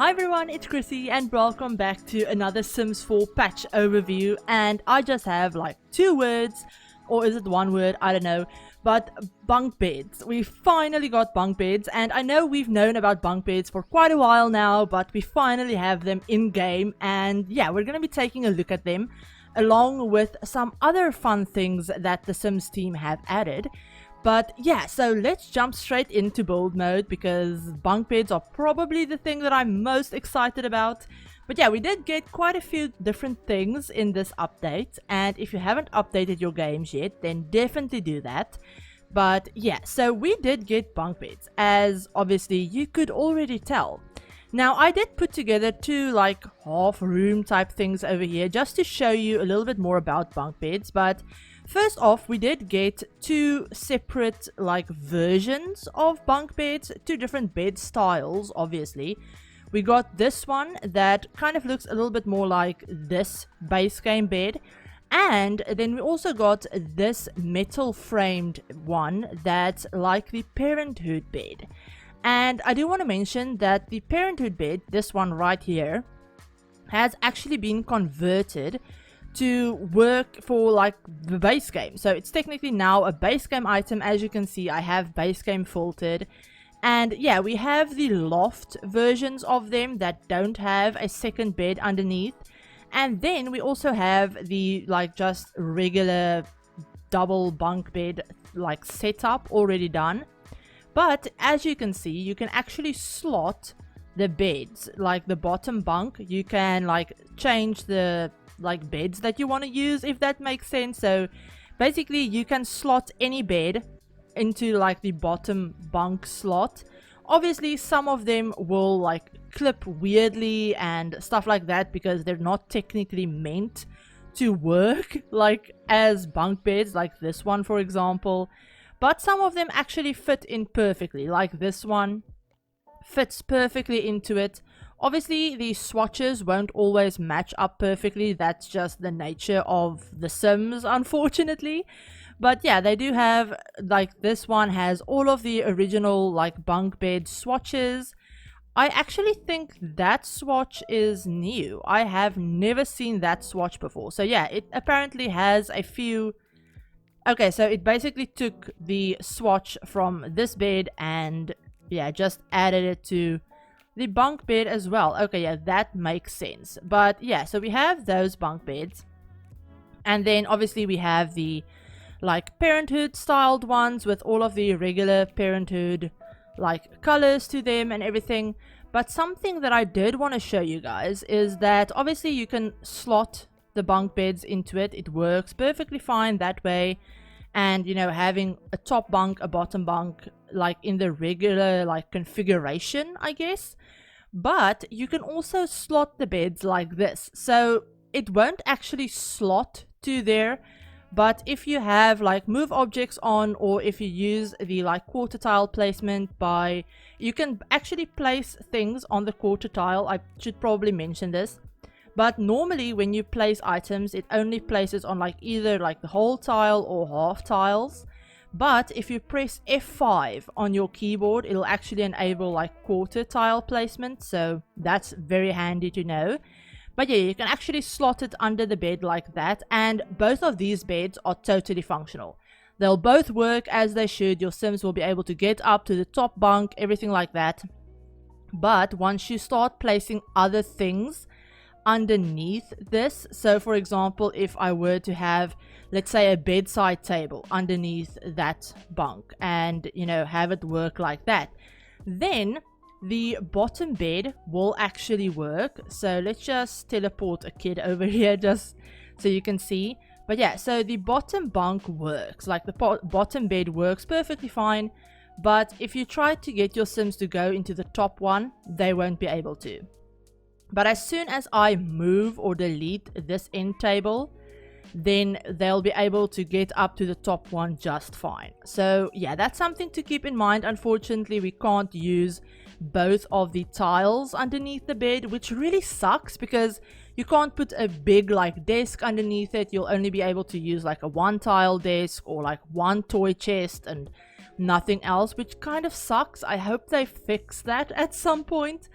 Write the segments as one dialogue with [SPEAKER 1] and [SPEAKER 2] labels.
[SPEAKER 1] Hi everyone, it's Chrissie and welcome back to another Sims 4 patch overview, and I just have like 2 words, or is it 1 word, I don't know, but bunk beds. We finally got bunk beds, and I know we've known about bunk beds for quite a while now, but we finally have them in game, and yeah, we're going to be taking a look at them along with some other fun things that the Sims team have added. But yeah, so let's jump straight into build mode because bunk beds are probably the thing that I'm most excited about. But yeah, we did get quite a few different things in this update, and if you haven't updated your games yet, then definitely do that. But yeah, so we did get bunk beds, as obviously you could already tell. Now I did put together 2 like half room type things over here just to show you a little bit more about bunk beds. But first off, we did get 2 separate like versions of bunk beds, 2 different bed styles. Obviously we got this one that kind of looks a little bit more like this base game bed, and then we also got this metal framed one that's like the parenthood bed. And I do want to mention that the parenthood bed, this one right here, has actually been converted to work for like the base game. So it's technically now a base game item. As you can see, I have base game filtered. And yeah, we have the loft versions of them that don't have a second bed underneath. And then we also have the like just regular double bunk bed like setup already done. But as you can see, you can actually slot the beds, like the bottom bunk. You can like change the like beds that you want to use, if that makes sense. So basically you can slot any bed into like the bottom bunk slot. Obviously some of them will like clip weirdly and stuff like that because they're not technically meant to work like as bunk beds, like this one for example. But some of them actually fit in perfectly, like this one fits perfectly into it. Obviously, the swatches won't always match up perfectly. That's just the nature of the Sims, unfortunately. But yeah, they do have, like this one has all of the original like bunk bed swatches. I actually think that swatch is new. I have never seen that swatch before. So yeah, it apparently has a few... Okay, so it basically took the swatch from this bed and yeah, just added it to the bunk bed as well. Okay, yeah, that makes sense. But yeah, so we have those bunk beds. And then obviously we have the like parenthood styled ones with all of the regular parenthood like colors to them and everything. But something that I did want to show you guys is that obviously you can slot the bunk beds into it. It works perfectly fine that way. And you know, having a top bunk, a bottom bunk, like in the regular like configuration, I guess. But you can also slot the beds like this, so it won't actually slot to there. But if you have like move objects on, or if you use the like quarter tile placement by, you can actually place things on the quarter tile. I should probably mention this. But normally when you place items, it only places on like either like the whole tile or half tiles. But if you press F5 on your keyboard, it'll actually enable like quarter tile placement. So that's very handy to know. But yeah, you can actually slot it under the bed like that. And both of these beds are totally functional. They'll both work as they should. Your Sims will be able to get up to the top bunk, everything like that. But once you start placing other things underneath this, so for example, if I were to have, let's say, a bedside table underneath that bunk and you know, have it work like that, then the bottom bed will actually work. So let's just teleport a kid over here just so you can see. But yeah, so the bottom bunk works, like the bottom bed works perfectly fine. But if you try to get your Sims to go into the top one, they won't be able to. But as soon as I move or delete this end table, then they'll be able to get up to the top one just fine. So yeah, that's something to keep in mind. Unfortunately, we can't use both of the tiles underneath the bed, which really sucks because you can't put a big like desk underneath it. You'll only be able to use like a 1 tile desk or like 1 toy chest and nothing else, which kind of sucks. I hope they fix that at some point.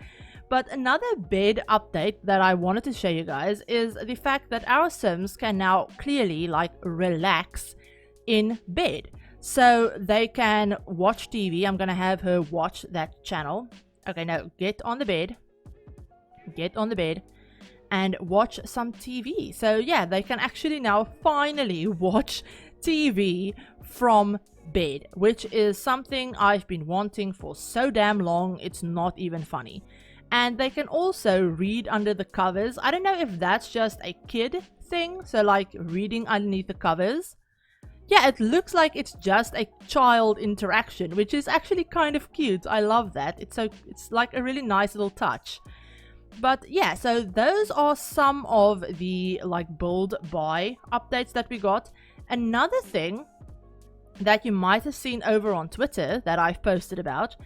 [SPEAKER 1] But another bed update that I wanted to show you guys is the fact that our Sims can now clearly like relax in bed. So they can watch TV. I'm gonna have her watch that channel. Okay, no, get on the bed. Get on the bed and watch some TV. So yeah, they can actually now finally watch TV from bed, which is something I've been wanting for so damn long, it's not even funny. And they can also read under the covers. I don't know if that's just a kid thing, so like reading underneath the covers. Yeah, it looks like it's just a child interaction, which is actually kind of cute. I love that. It's like a really nice little touch. But yeah, so those are some of the like build buy updates that we got. Another thing that you might have seen over on Twitter that I've posted about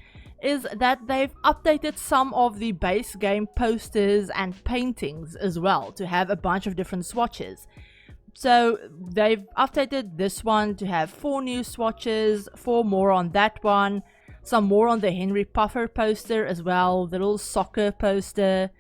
[SPEAKER 1] is that they've updated some of the base game posters and paintings as well to have a bunch of different swatches. So they've updated this one to have 4 new swatches, 4 more on that one, some more on the Henry Puffer poster as well, the little soccer poster.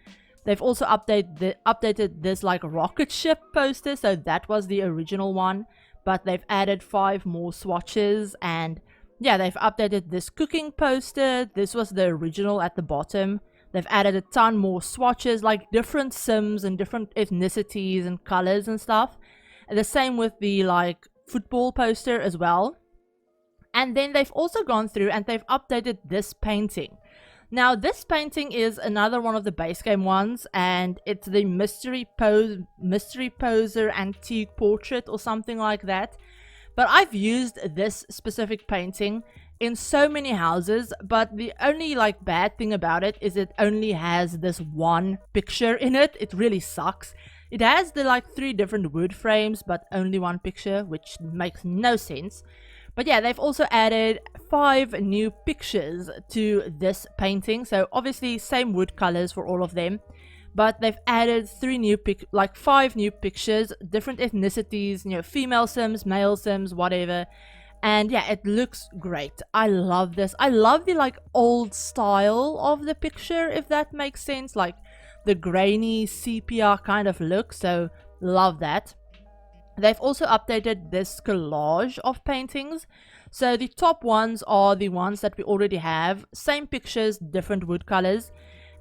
[SPEAKER 1] They've also updated this like rocket ship poster, so that was the original one, but they've added 5 more swatches. And yeah, they've updated this cooking poster. This was the original at the bottom. They've added a ton more swatches, like different Sims and different ethnicities and colors and stuff. And the same with the like football poster as well. And then they've also gone through and they've updated this painting. Now this painting is another one of the base game ones, and it's the mystery poser antique portrait or something like that. But I've used this specific painting in so many houses, but the only like bad thing about it is it only has this one picture in it. It really sucks. It has the like 3 different wood frames, but only one picture, which makes no sense. But yeah, they've also added 5 new pictures to this painting. So obviously same wood colors for all of them, but they've added 5 new pictures, different ethnicities, you know, female Sims, male Sims, whatever. And yeah, it looks great. I love this. I love the like old style of the picture, if that makes sense, like the grainy sepia kind of look. So love that. They've also updated this collage of paintings. So the top ones are the ones that we already have. Same pictures, different wood colors.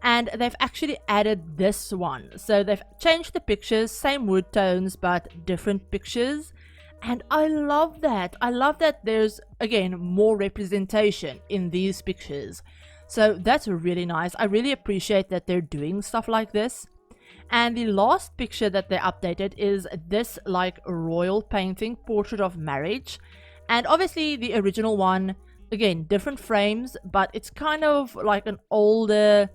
[SPEAKER 1] And they've actually added this one. So they've changed the pictures, same wood tones, but different pictures. And I love that. I love that there's, again, more representation in these pictures. So that's really nice. I really appreciate that they're doing stuff like this. And the last picture that they updated is this like royal painting, portrait of marriage. And obviously the original one, again, different frames, but it's kind of like an older,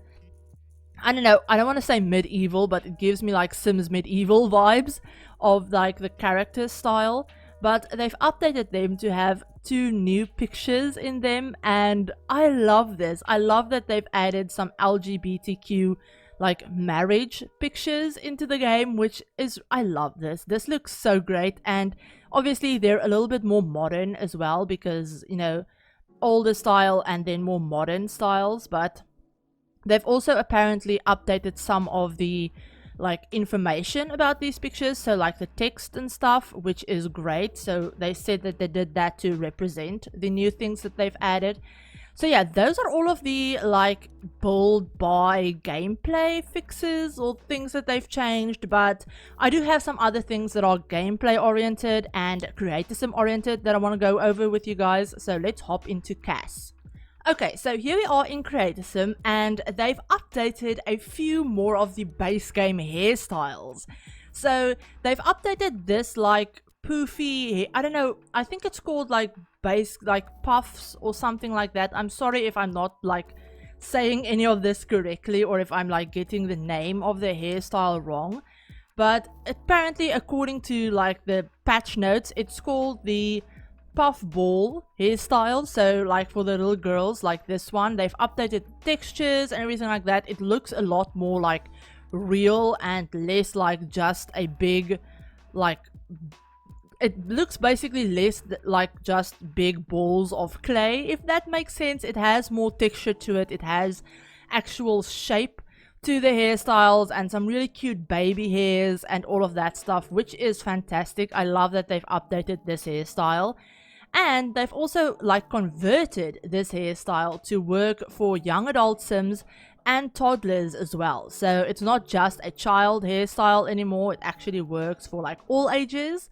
[SPEAKER 1] I don't know, I don't want to say medieval, but it gives me like Sims medieval vibes of like the character style. But they've updated them to have 2 new pictures in them, and I love this. I love that they've added some LGBTQ like marriage pictures into the game, which is, I love this. This looks so great. And obviously they're a little bit more modern as well, because, you know, older style and then more modern styles. But they've also apparently updated some of the like information about these pictures, so like the text and stuff, which is great. So they said that they did that to represent the new things that they've added. So yeah, those are all of the like build buy gameplay fixes or things that they've changed. But I do have some other things that are gameplay oriented and creator sim oriented that I want to go over with you guys. So let's hop into CAS. Okay, so here we are in Creator Sim, and they've updated a few more of the base game hairstyles. So they've updated this like poofy, I don't know, I think it's called like base, like puffs or something like that. I'm sorry if I'm not like saying any of this correctly, or if I'm like getting the name of the hairstyle wrong. But apparently, according to like the patch notes, it's called the puff ball hairstyle. So like for the little girls like this one, they've updated textures and everything like that. It looks a lot more like real and less like just a big, like, it looks basically less like just big balls of clay, if that makes sense. It has more texture to it. It has actual shape. to the hairstyles and some really cute baby hairs and all of that stuff, which is fantastic. I love that they've updated this hairstyle. And they've also like converted this hairstyle to work for young adult Sims and toddlers as well. So it's not just a child hairstyle anymore, it actually works for like all ages.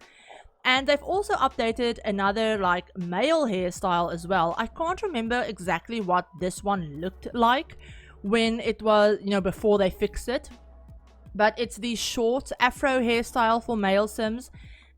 [SPEAKER 1] And they've also updated another like male hairstyle as well. I can't remember exactly what this one looked like when it was, you know, before they fixed it. But it's the short afro hairstyle for male Sims.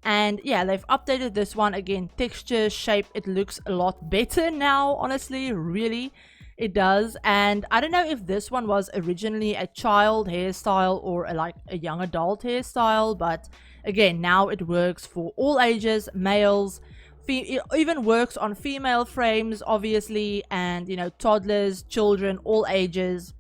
[SPEAKER 1] And yeah, they've updated this one again. Texture, shape, it looks a lot better now, honestly, really. It does. And I don't know if this one was originally a child hairstyle or like a young adult hairstyle, but again, now it works for all ages, males. It even works on female frames, obviously, and, you know, toddlers, children, all ages,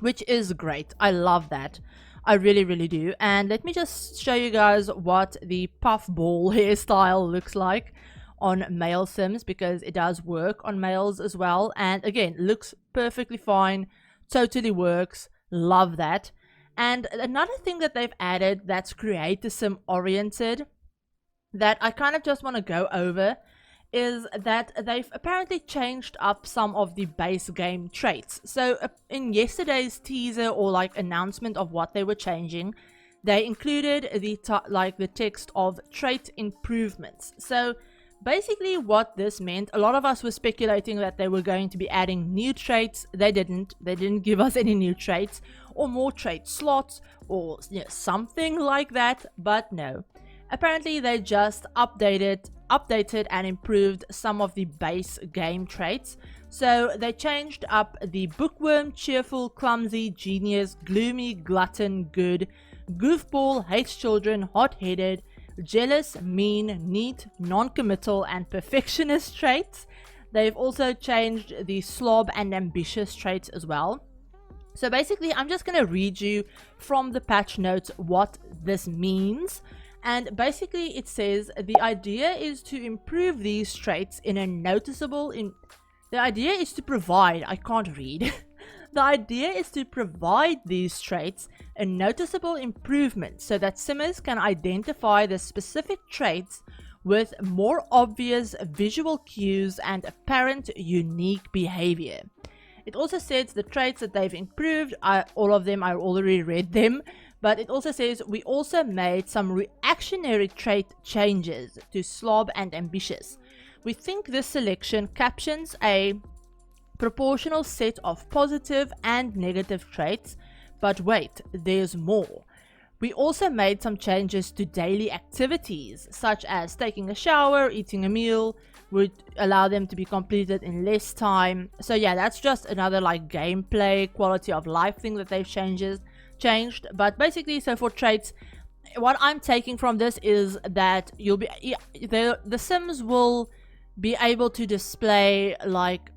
[SPEAKER 1] which is great. I love that. I really, really do. And let me just show you guys what the puffball hairstyle looks like on male Sims, because it does work on males as well. And again, looks perfectly fine, totally works. Love that. And another thing that they've added that's Create a Sim oriented that I kind of just want to go over is that they've apparently changed up some of the base game traits. So in yesterday's teaser or like announcement of what they were changing, they included the text of trait improvements. So basically what this meant, a lot of us were speculating that they were going to be adding new traits. They didn't give us any new traits or more trait slots or, you know, something like that, but no. Apparently they just updated and improved some of the base game traits. So they changed up the bookworm, cheerful, clumsy, genius, gloomy, glutton, good, goofball, hates children, hot-headed, jealous, mean, neat, non-committal, and perfectionist traits. They've also changed the slob and ambitious traits as well. So basically I'm just going to read you from the patch notes what this means. And basically it says the idea is to improve these traits in a noticeable the idea is to provide the idea is to provide these traits a noticeable improvement so that Simmers can identify the specific traits with more obvious visual cues and apparent unique behavior. It also says the traits that they've improved, all of them, I already read them, but it also says we also made some reactionary trait changes to slob and ambitious. We think this selection captions a proportional set of positive and negative traits, but wait, there's more. We also made some changes to daily activities, such as taking a shower, eating a meal, would allow them to be completed in less time. So yeah, that's just another like gameplay quality of life thing that they've changed. But basically, so for traits, what I'm taking from this is that the Sims will be able to display like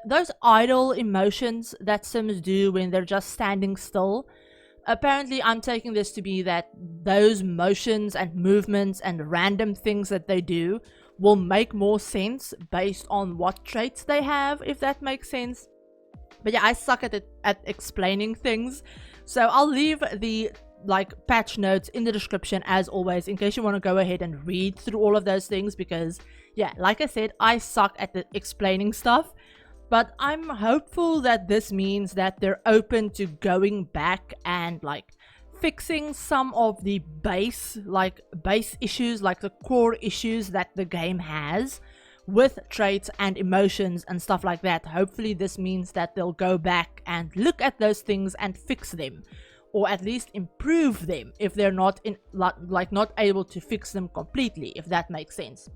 [SPEAKER 1] those idle emotions that Sims do when they're just standing still. Apparently I'm taking this to be that those motions and movements and random things that they do will make more sense based on what traits they have, if that makes sense. But yeah, I suck at explaining things, so I'll leave the like patch notes in the description as always in case you want to go ahead and read through all of those things, because yeah, like I said, I suck at explaining stuff. But I'm hopeful that this means that they're open to going back and like fixing some of the base issues, like the core issues that the game has with traits and emotions and stuff like that. Hopefully this means that they'll go back and look at those things and fix them, or at least improve them if they're not not able to fix them completely, if that makes sense.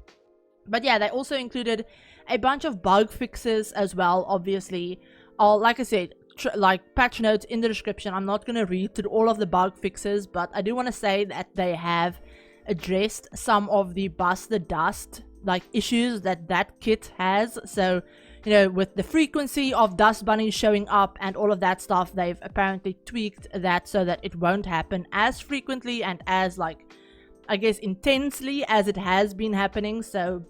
[SPEAKER 1] But yeah, they also included a bunch of bug fixes as well, obviously. Like I said, patch notes in the description. I'm not going to read through all of the bug fixes, but I do want to say that they have addressed some of the bust the dust issues that kit has. So, you know, with the frequency of dust bunnies showing up and all of that stuff, they've apparently tweaked that so that it won't happen as frequently and as I guess intensely as it has been happening. So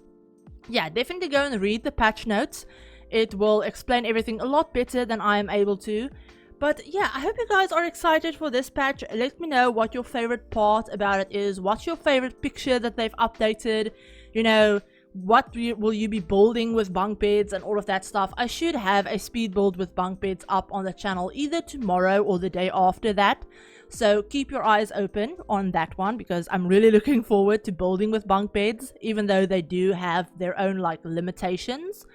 [SPEAKER 1] yeah, definitely go and read the patch notes. It will explain everything a lot better than I am able to. But yeah, I hope you guys are excited for this patch. Let me know what your favorite part about it is. What's your favorite picture that they've updated? You know, what will you be building with bunk beds and all of that stuff? I should have a speed build with bunk beds up on the channel either tomorrow or the day after that. So keep your eyes open on that one, because I'm really looking forward to building with bunk beds, even though they do have their own like limitations.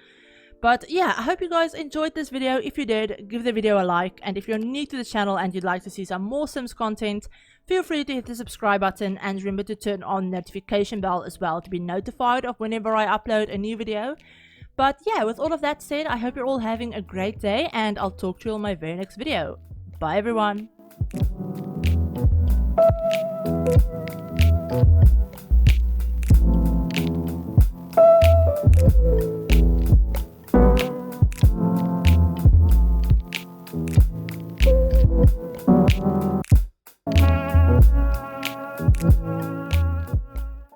[SPEAKER 1] But yeah, I hope you guys enjoyed this video. If you did, give the video a like, and if you're new to the channel and you'd like to see some more Sims content, feel free to hit the subscribe button, and remember to turn on the notification bell as well to be notified of whenever I upload a new video. But yeah, with all of that said, I hope you're all having a great day, and I'll talk to you on my very next video. Bye everyone!